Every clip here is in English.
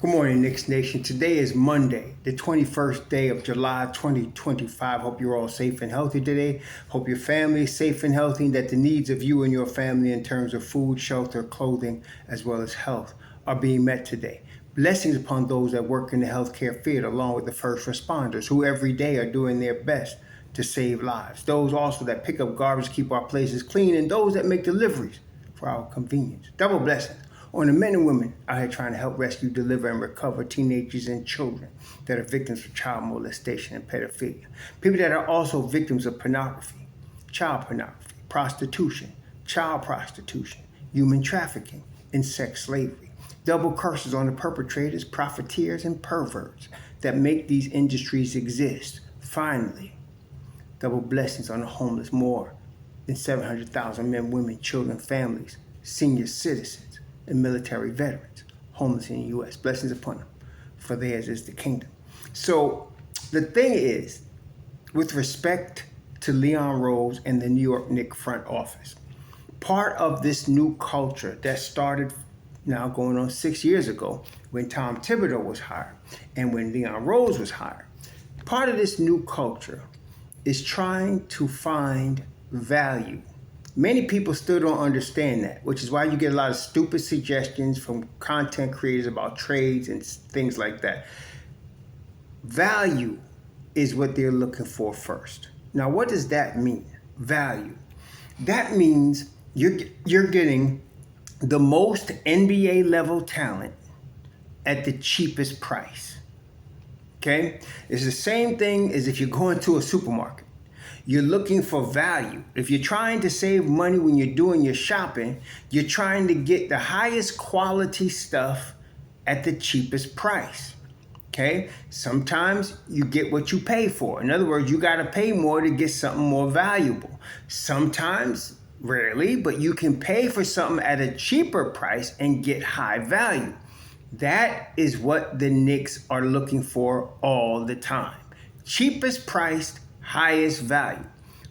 Good morning, Knicks Nation. Today is Monday, the 21st day of July 2025. Hope you're all safe and healthy today. Hope your family is safe and healthy, and that the needs of you and your family in terms of food, shelter, clothing, as well as health are being met today. Blessings upon those that work in the healthcare field, along with the first responders, who every day are doing their best to save lives. Those also that pick up garbage, keep our places clean, and those that make deliveries for our convenience. Double blessings on the men and women out here trying to help rescue, deliver, and recover teenagers and children that are victims of child molestation and pedophilia. People that are also victims of pornography, child pornography, prostitution, child prostitution, human trafficking, and sex slavery. Double curses on the perpetrators, profiteers, and perverts that make these industries exist. Finally, double blessings on the homeless. More than 700,000 men, women, children, families, senior citizens, and military veterans homeless in the U.S. Blessings upon them, for theirs is the kingdom. So the thing is, with respect to Leon Rose and the New York Knicks front office, part of this new culture that started now going on 6 years ago when Tom Thibodeau was hired and when Leon Rose was hired, part of this new culture is trying to find value. Many people still don't understand that, which is why you get a lot of stupid suggestions from content creators about trades and things like that. Value is what they're looking for first. Now, what does that mean? Value. That means you're getting the most NBA level talent at the cheapest price. Okay? It's the same thing as if you're going to a supermarket. You're looking for value. If you're trying to save money when you're doing your shopping, you're trying to get the highest quality stuff at the cheapest price. Okay? Sometimes you get what you pay for. In other words, you got to pay more to get something more valuable. Sometimes, rarely, but you can pay for something at a cheaper price and get high value. That is what the Knicks are looking for all the time. Cheapest priced, highest value.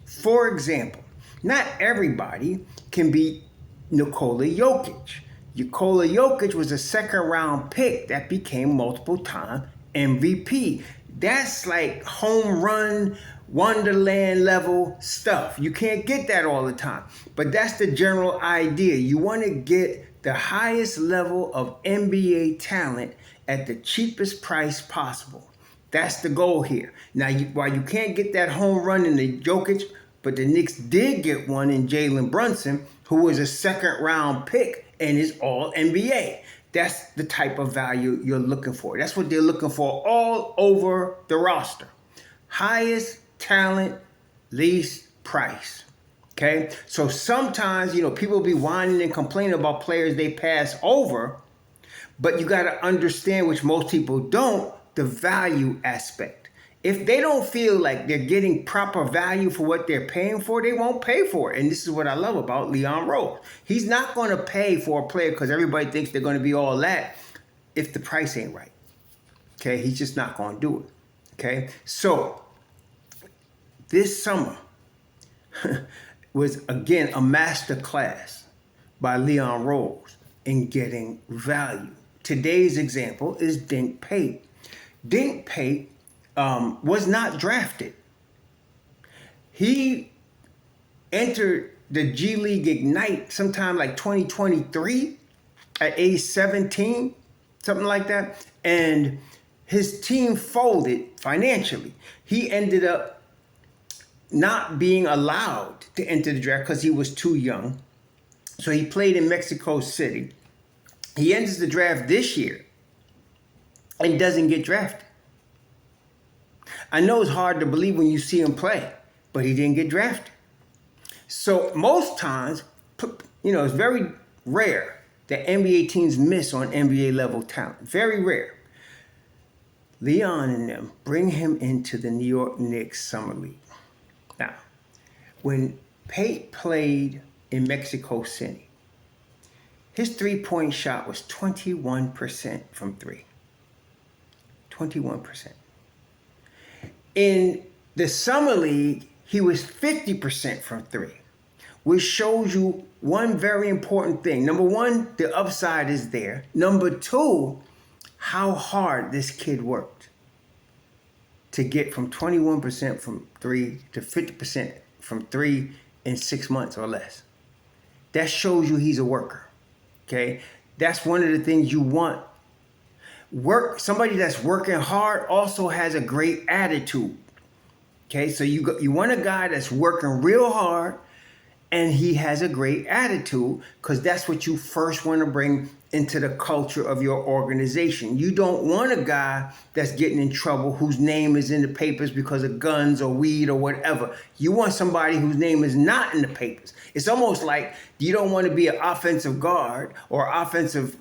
For example, not everybody can beat Nikola Jokic. Nikola Jokic was a second round pick that became multiple time MVP. That's like home run, Wonderland level stuff. You can't get that all the time, but that's the general idea. You want to get the highest level of NBA talent at the cheapest price possible. That's the goal here. Now, while you can't get that home run in the Jokic, but the Knicks did get one in Jalen Brunson, who was a second round pick and is all NBA. That's the type of value you're looking for. That's what they're looking for all over the roster. Highest talent, least price. Okay? So sometimes, people be whining and complaining about players they pass over, but you got to understand, which most people don't, the value aspect. If they don't feel like they're getting proper value for what they're paying for, they won't pay for it. And this is what I love about Leon Rose. He's not going to pay for a player because everybody thinks they're going to be all that if the price ain't right. Okay, he's just not going to do it. Okay, so this summer was, again, a master class by Leon Rose in getting value. Today's example is Dink Pate. Dink Pate was not drafted. He entered the G League Ignite sometime like 2023 at age 17, something like that. And his team folded financially. He ended up not being allowed to enter the draft because he was too young. So he played in Mexico City. He enters the draft this year and doesn't get drafted. I know it's hard to believe when you see him play, but he didn't get drafted. So most times, it's very rare that NBA teams miss on NBA level talent. Very rare. Leon and them bring him into the New York Knicks Summer League. Now, when Pate played in Mexico City, his three-point shot was 21% from three. 21%. In the Summer League, he was 50% from three, which shows you one very important thing. Number one, the upside is there. Number two, how hard this kid worked to get from 21% from three to 50% from three in 6 months or less. That shows you he's a worker. Okay? That's one of the things you want. Somebody that's working hard also has a great attitude. Okay? So you want a guy that's working real hard and he has a great attitude, because that's what you first want to bring into the culture of your organization. You don't want a guy that's getting in trouble, whose name is in the papers because of guns or weed or whatever. You want somebody whose name is not in the papers. It's almost like you don't want to be an offensive guard or offensive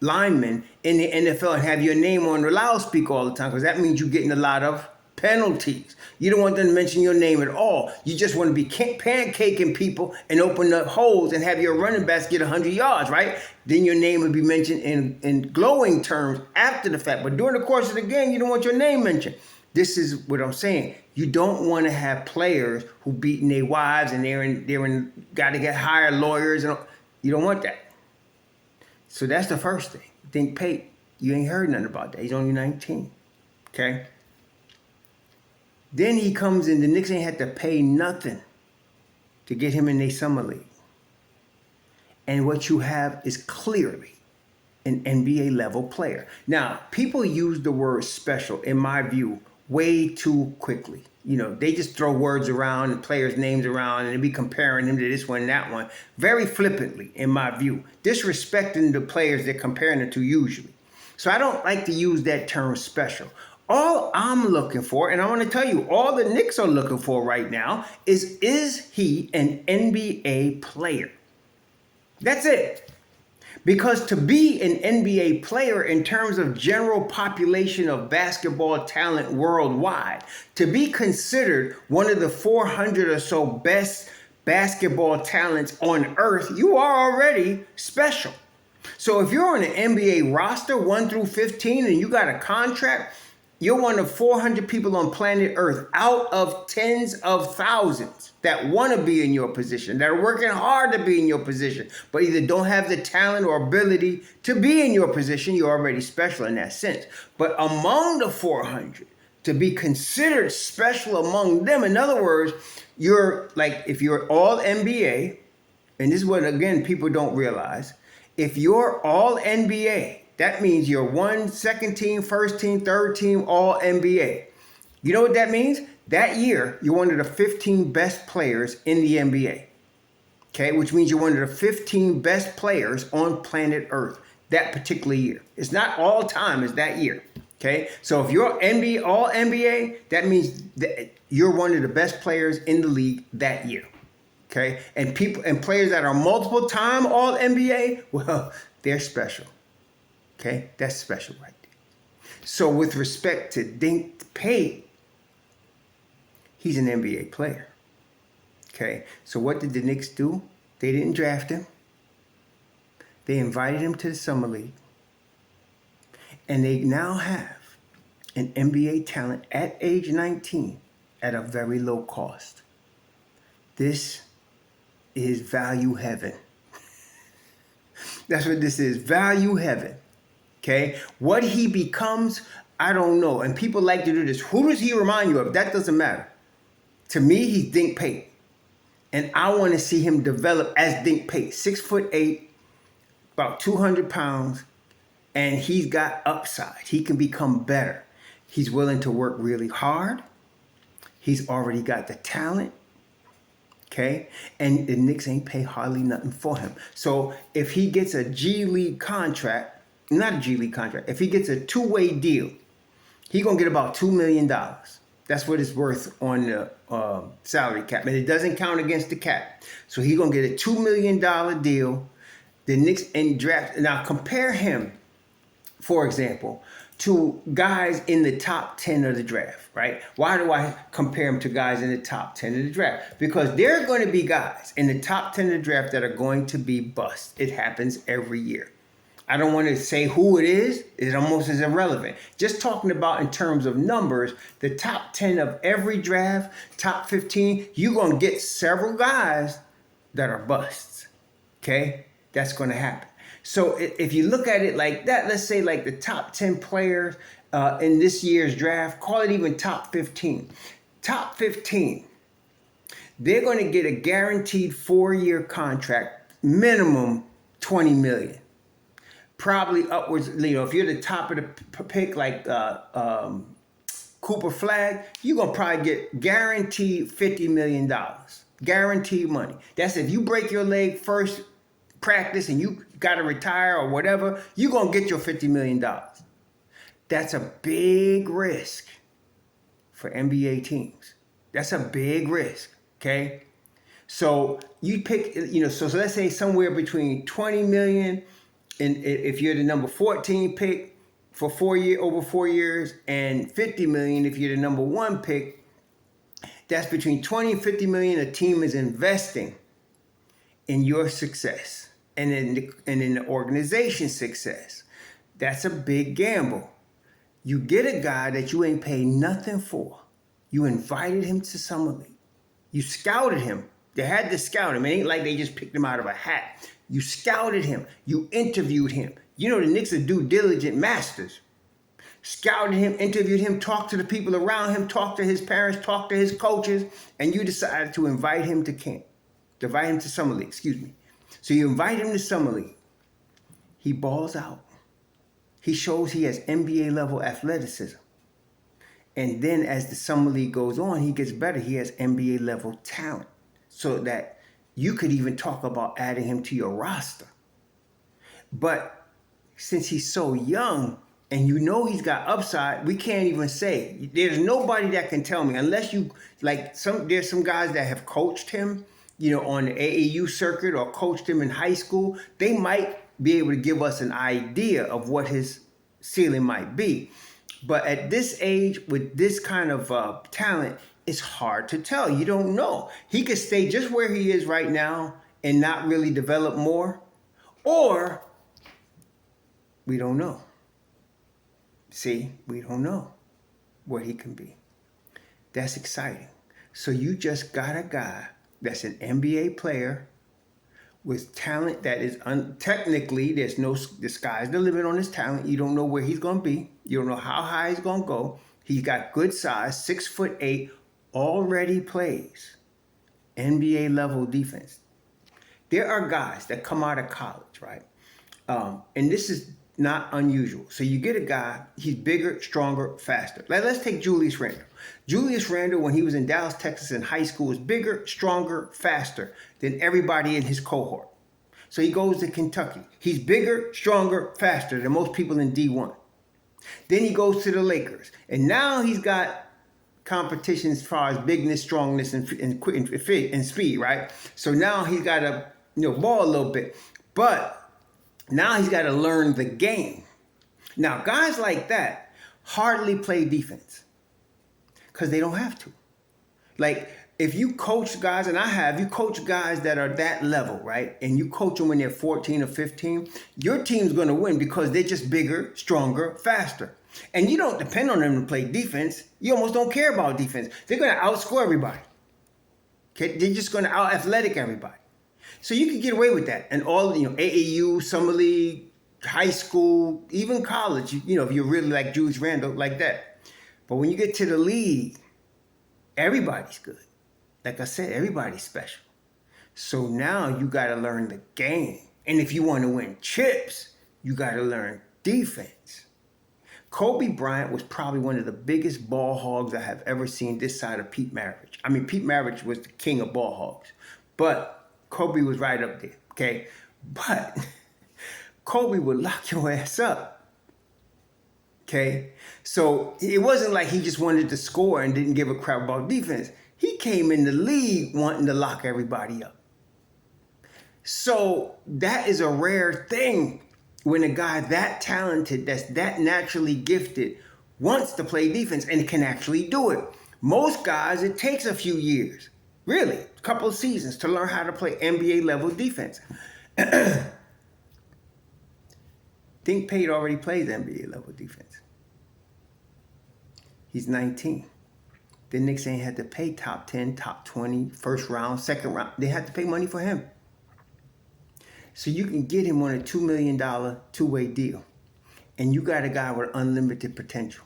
lineman in the NFL and have your name on the loudspeaker all the time, because that means you're getting a lot of penalties. You don't want them to mention your name at all. You just want to be pancaking people and open up holes and have your running backs get 100 yards, right? Then your name would be mentioned in glowing terms after the fact. But during the course of the game, you don't want your name mentioned. This is what I'm saying. You don't want to have players who beating their wives and they're got to get hired lawyers. And you don't want that. So that's the first thing. Dink Pate, you ain't heard nothing about that. He's only 19. Okay? Then he comes in, the Knicks ain't had to pay nothing to get him in their summer league. And what you have is clearly an NBA level player. Now, people use the word special, in my view, way too quickly. You know, they just throw words around and players' names around and they be comparing him to this one, that one, very flippantly, in my view, disrespecting the players they're comparing it to usually. So I don't like to use that term special. All I'm looking for, and I want to tell you, all the Knicks are looking for right now is he an NBA player? That's it. Because to be an NBA player in terms of general population of basketball talent worldwide, to be considered one of the 400 or so best basketball talents on earth, you are already special. So if you're on an NBA roster 1 through 15 and you got a contract, you're one of 400 people on planet Earth out of tens of thousands that want to be in your position, that are working hard to be in your position, but either don't have the talent or ability to be in your position. You're already special in that sense. But among the 400, to be considered special among them, in other words, you're like, if you're all NBA, and this is what, again, people don't realize, if you're all NBA, that means you're one, second team, first team, third team, all NBA. You know what that means? That year, you're one of the 15 best players in the NBA. Okay, which means you're one of the 15 best players on planet Earth that particular year. It's not all time, it's that year. Okay, so if you're NBA, all NBA, that means that you're one of the best players in the league that year. Okay, and players that are multiple time all NBA, well, they're special. Okay, that's special right there. So with respect to Dink Pate, he's an NBA player. Okay, so what did the Knicks do? They didn't draft him. They invited him to the summer league. And they now have an NBA talent at age 19 at a very low cost. This is value heaven. That's what this is, value heaven. Okay, what he becomes, I don't know. And people like to do this. Who does he remind you of? That doesn't matter. To me, he's Dink Pate. And I want to see him develop as Dink Pate. 6'8", about 200 pounds. And he's got upside. He can become better. He's willing to work really hard. He's already got the talent. Okay, and the Knicks ain't pay hardly nothing for him. So if he gets a G League contract, not a G League contract, if he gets a two-way deal, he's going to get about $2 million. That's what it's worth on the salary cap. And it doesn't count against the cap. So he's going to get a $2 million deal. The Knicks and draft. Now compare him, for example, to guys in the top 10 of the draft, right? Why do I compare him to guys in the top 10 of the draft? Because there are going to be guys in the top 10 of the draft that are going to be bust. It happens every year. I don't want to say who it is. It almost is irrelevant. Just talking about in terms of numbers, the top 10 of every draft, top 15, you're going to get several guys that are busts. Okay? That's going to happen. So if you look at it like that, let's say like the top 10 players in this year's draft, call it even top 15. Top 15, they're going to get a guaranteed 4-year contract, minimum $20 million. Probably upwards, if you're the top of the pick, like Cooper Flag, you're going to probably get guaranteed $50 million. Guaranteed money. That's if you break your leg first practice and you got to retire or whatever, you're going to get your $50 million. That's a big risk for NBA teams. That's a big risk, okay? So you pick, so let's say somewhere between 20 million and if you're the number 14 pick for over 4 years, and 50 million if you're the number 1 pick. That's between 20 and 50 million a team is investing in your success and in the organization's success. That's a big gamble. You get a guy that you ain't paid nothing for. You invited him to Summer League. You scouted him. They had to scout him. It ain't like they just picked him out of a hat. You scouted him. You interviewed him. The Knicks are due diligent masters. Scouted him, interviewed him, talked to the people around him, talked to his parents, talked to his coaches, and you decided to invite him to camp. To invite him to Summer League, So you invite him to Summer League. He balls out. He shows he has NBA level athleticism. And then as the Summer League goes on, he gets better. He has NBA level talent. So that you could even talk about adding him to your roster. But since he's so young and he's got upside, we can't even say. There's nobody that can tell me, unless you, there's some guys that have coached him, on the AAU circuit or coached him in high school. They might be able to give us an idea of what his ceiling might be. But at this age, with this kind of talent, it's hard to tell. You don't know. He could stay just where he is right now and not really develop more. Or we don't know. See, we don't know what he can be. That's exciting. So you just got a guy that's an NBA player with talent that is technically, the sky's the limit on his talent. You don't know where he's going to be. You don't know how high he's going to go. He's got good size, 6'8", already plays NBA level defense. There are guys that come out of college, right? And this is not unusual. So you get a guy, he's bigger, stronger, faster. Let's take Julius Randle. Julius Randle, when he was in Dallas, Texas in high school, was bigger, stronger, faster than everybody in his cohort. So he goes to Kentucky. He's bigger, stronger, faster than most people in D1. Then he goes to the Lakers. And now he's got competition as far as bigness, strongness, and speed, right? So now he's got to ball a little bit. But now he's got to learn the game. Now, guys like that hardly play defense because they don't have to. Like, if you coach guys, and you coach guys that are that level, right? And you coach them when they're 14 or 15, your team's going to win because they're just bigger, stronger, faster. And you don't depend on them to play defense. You almost don't care about defense. They're going to outscore everybody. Okay? They're just going to out-athletic everybody. So you can get away with that. And all, AAU, Summer League, high school, even college, if you're really like Julius Randle, like that. But when you get to the league, everybody's good. Like I said, everybody's special. So now you got to learn the game. And if you want to win chips, you got to learn defense. Kobe Bryant was probably one of the biggest ball hogs I have ever seen this side of Pete Maravich. I mean, Pete Maravich was the king of ball hogs. But Kobe was right up there, okay? But Kobe would lock your ass up, okay? So it wasn't like he just wanted to score and didn't give a crap about defense. He came in the league wanting to lock everybody up. So that is a rare thing when a guy that talented, that's that naturally gifted, wants to play defense and can actually do it. Most guys, it takes a few years, really, a couple of seasons to learn how to play NBA level defense. Dink Pate already plays NBA level defense. He's 19. The Knicks ain't had to pay top 10, top 20, first round, second round. They had to pay money for him. So you can get him on a $2 million two-way deal. And you got a guy with unlimited potential.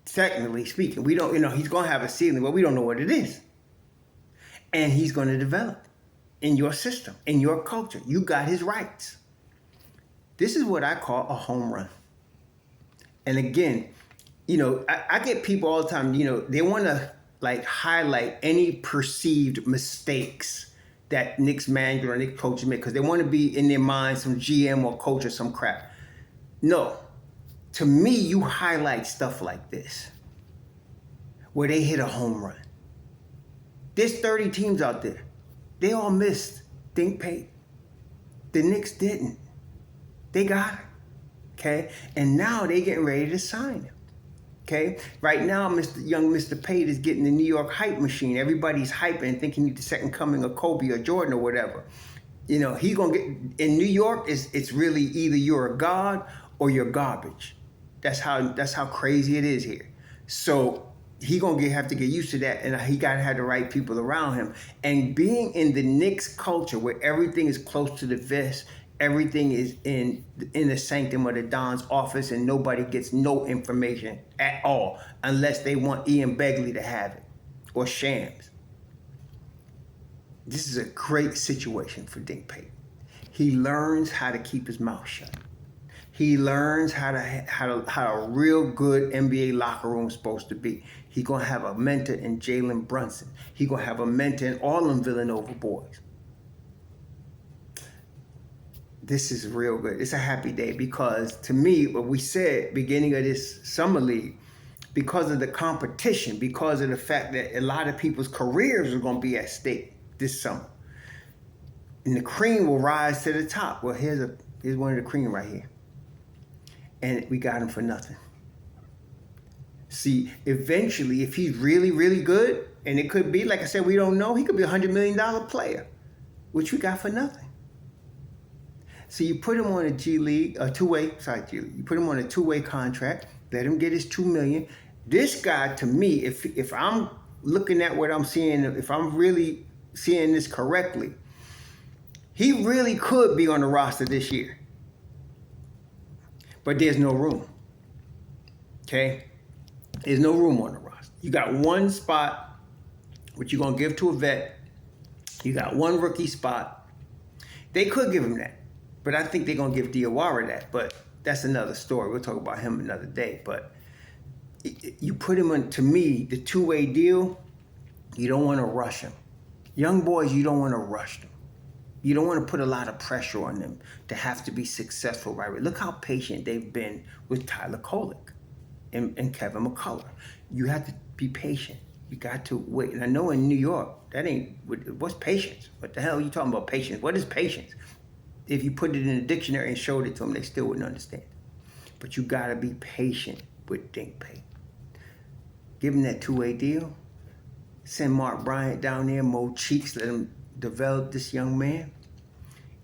Technically speaking, we don't, he's going to have a ceiling, but we don't know what it is. And he's going to develop in your system, in your culture. You got his rights. This is what I call a home run. And again, I get people all the time, they want to highlight any perceived mistakes that Knicks manager or Knicks coach make because they want to be in their mind some GM or coach or some crap. No. To me, you highlight stuff like this where they hit a home run. There's 30 teams out there. They all missed Dink Pate. The Knicks didn't. They got it. Okay? And now they getting ready to sign him. Okay? Right now, Mr. Pate is getting the New York hype machine. Everybody's hyping and thinking he's the second coming of Kobe or Jordan or whatever. He's gonna get in New York. It's really either you're a god or you're garbage. That's how crazy it is here. So he gonna have to get used to that, and he gotta have the right people around him. And being in the Knicks culture where everything is close to the vest, everything is in the sanctum of the Don's office, and nobody gets no information at all unless they want Ian Begley to have it or Shams. This is a great situation for Dink Pate. He learns how to keep his mouth shut. He learns how a real good NBA locker room is supposed to be. He's gonna have a mentor in Jalen Brunson. He's gonna have a mentor in all them Villanova boys. This is real good. It's a happy day because to me, what we said beginning of this summer league, because of the competition, because of the fact that a lot of people's careers are gonna be at stake this summer, and the cream will rise to the top. Well, here's one of the cream right here. And we got him for nothing. See, eventually, if he's really, really good, and it could be, like I said, we don't know, he could be a $100 million player, which we got for nothing. So you put him on a G League, you put him on a two-way contract, let him get his $2 million. This guy, to me, if I'm looking at what I'm seeing, if I'm really seeing this correctly, he really could be on the roster this year. But there's no room. Okay? There's no room on the roster. You got one spot, which you're going to give to a vet. You got one rookie spot. They could give him that. But I think they're going to give Diawara that. But that's another story. We'll talk about him another day. But you put him on, to me, the two-way deal, you don't want to rush him. Young boys, you don't want to rush them. You don't want to put a lot of pressure on them to have to be successful right away. Look how patient they've been with Tyler Kolek and Kevin McCullough. You have to be patient. You got to wait. And I know in New York, what's patience? What the hell are you talking about patience? What is patience? If you put it in a dictionary and showed it to them, they still wouldn't understand. But you got to be patient with Dink Pate. Give him that two-way deal. Send Mark Bryant down there, Mo Cheeks, let him develop this young man.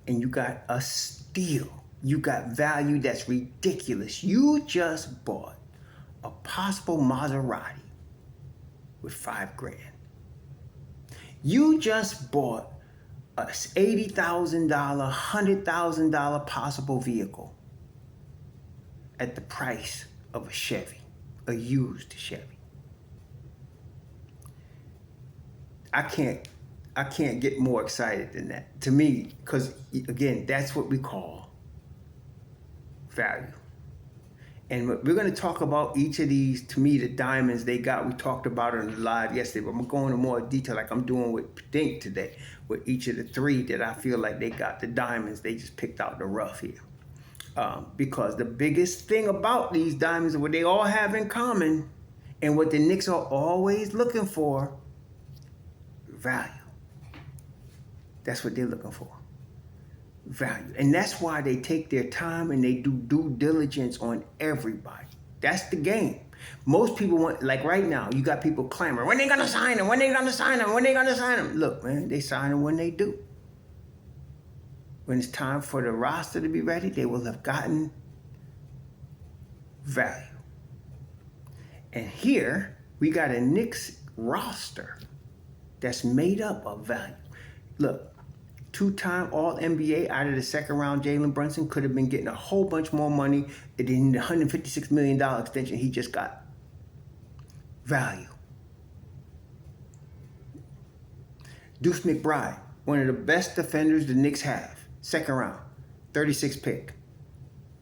And you got a steal. You got value that's ridiculous. You just bought a possible Maserati with $5,000. You just bought a $80,000, $100,000 possible vehicle at the price of a Chevy, a used Chevy. I can't get more excited than that. To me, because again, that's what we call value. And we're going to talk about each of these, to me, the diamonds they got. We talked about it in the live yesterday, but I'm going into more detail like I'm doing with Dink today, with each of the three that I feel like they got the diamonds. They just picked out the rough here. Because the biggest thing about these diamonds, what they all have in common, and what the Knicks are always looking for, value. That's what they're looking for. Value. And that's why they take their time and they do due diligence on everybody. That's the game. Most people want, like right now, you got people clamoring, when they gonna sign him? When they gonna sign him? When they gonna sign him? Look, man, they sign him when they do. When it's time for the roster to be ready, they will have gotten value. And here, we got a Knicks roster that's made up of value. Look, 2-time All-NBA out of the second round, Jalen Brunson could have been getting a whole bunch more money than the $156 million extension he just got. Value. Deuce McBride, one of the best defenders the Knicks have. Second round, 36 pick.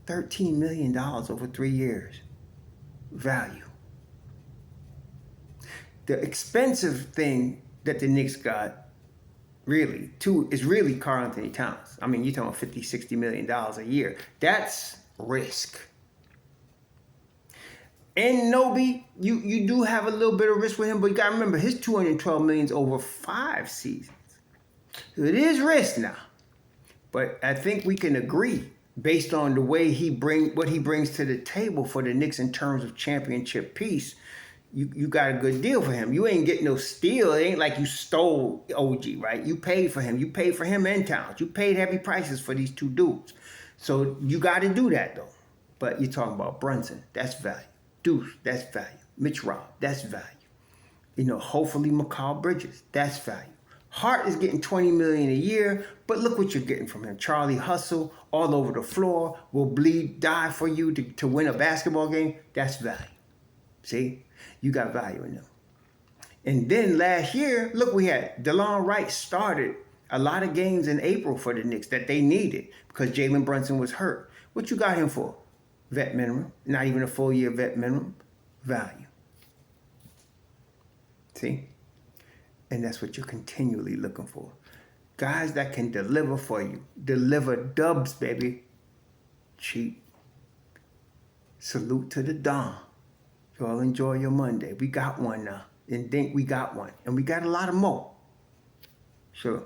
$13 million over 3 years. Value. The expensive thing that the Knicks got really, too, is really Karl Anthony Towns. I mean, you're talking about $50, $60 million a year. That's risk. And Nobi, you do have a little bit of risk with him, but you got to remember, his $212 million is over 5 seasons. So it is risk now. But I think we can agree, based on the way what he brings to the table for the Knicks in terms of championship piece, you got a good deal for him. You ain't getting no steal. It ain't like you stole OG, right? You paid for him. You paid for him and Towns. You paid heavy prices for these two dudes. So you got to do that, though. But you're talking about Brunson. That's value. Deuce, that's value. Mitch Rob, that's value. You know, hopefully Mikal Bridges, that's value. Hart is getting $20 million a year, but look what you're getting from him. Charlie Hustle, all over the floor, will bleed, die for you to win a basketball game. That's value. See? You got value in them. And then last year, look, we had DeLon Wright started a lot of games in April for the Knicks that they needed because Jalen Brunson was hurt. What you got him for? Vet minimum. Not even a full year vet minimum. Value. See? And that's what you're continually looking for. Guys that can deliver for you. Deliver dubs, baby. Cheap. Salute to the Don. Y'all enjoy your Monday. We got one now. And Dink, we got one. And we got a lot of more. Sure.